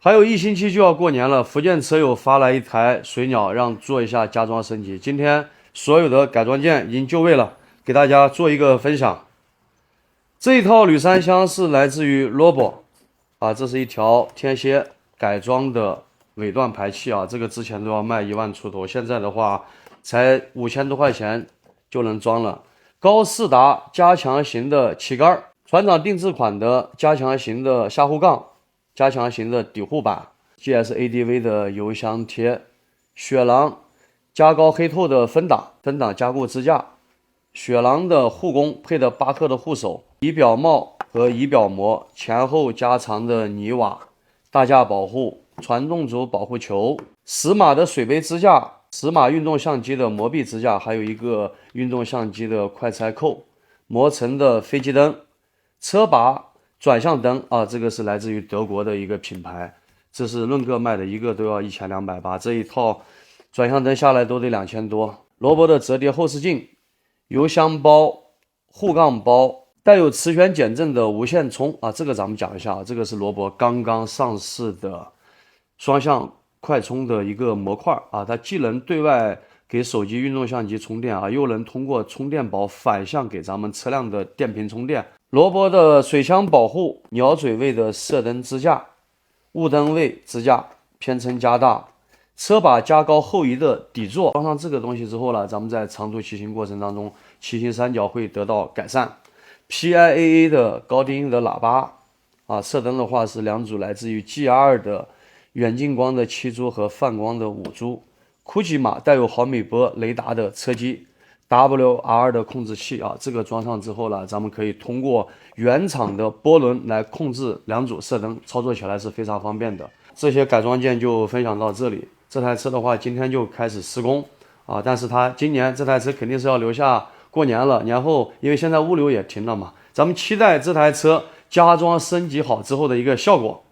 还有1星期就要过年了，福建车友发来一台水鸟，让做一下加装升级。今天所有的改装件已经就位了，给大家做一个分享。这一套铝三厢是来自于 Robo 啊，这是一条天蝎改装的尾段排气啊，这个之前都要卖1万出头，现在的话才5000多块钱就能装了。高士达加强型的旗杆，船长定制款的加强型的下护杠，加强型的底护板 ，GSADV 的油箱贴，雪狼加高黑透的分档加固支架。雪狼的护工配的巴克的护手，仪表帽和仪表膜前后加长的泥瓦，大架保护，传动轴保护球，10码的水杯支架，10码运动相机的磨壁支架，还有一个运动相机的快拆扣，磨层的飞机灯，车把转向灯啊，这个是来自于德国的一个品牌，这是论个卖的，一个都要1200，这一套转向灯下来都得2000多。罗伯的折叠后视镜。油箱包、护杠包，带有磁悬减震的无线充啊，这个咱们讲一下啊，这个是罗伯刚刚上市的双向快充的一个模块啊，它既能对外给手机运动相机充电啊，又能通过充电宝反向给咱们车辆的电瓶充电。罗伯的水箱保护、鸟嘴位的射灯支架、雾灯位支架偏撑加大。车把加高后移的底座，装上这个东西之后呢，咱们在长途骑行过程当中，骑行三角会得到改善。PIAA 的高低音的喇叭啊，射灯的话是2组来自于 GR 的远近光的7珠和泛光的5珠。酷奇马带有毫米波雷达的车机 ，WR 的控制器啊，这个装上之后呢，咱们可以通过原厂的波轮来控制2组射灯，操作起来是非常方便的。这些改装件就分享到这里。这台车的话，今天就开始施工啊，但是它今年这台车肯定是要留下过年了，年后因为现在物流也停了嘛，咱们期待这台车加装升级好之后的一个效果。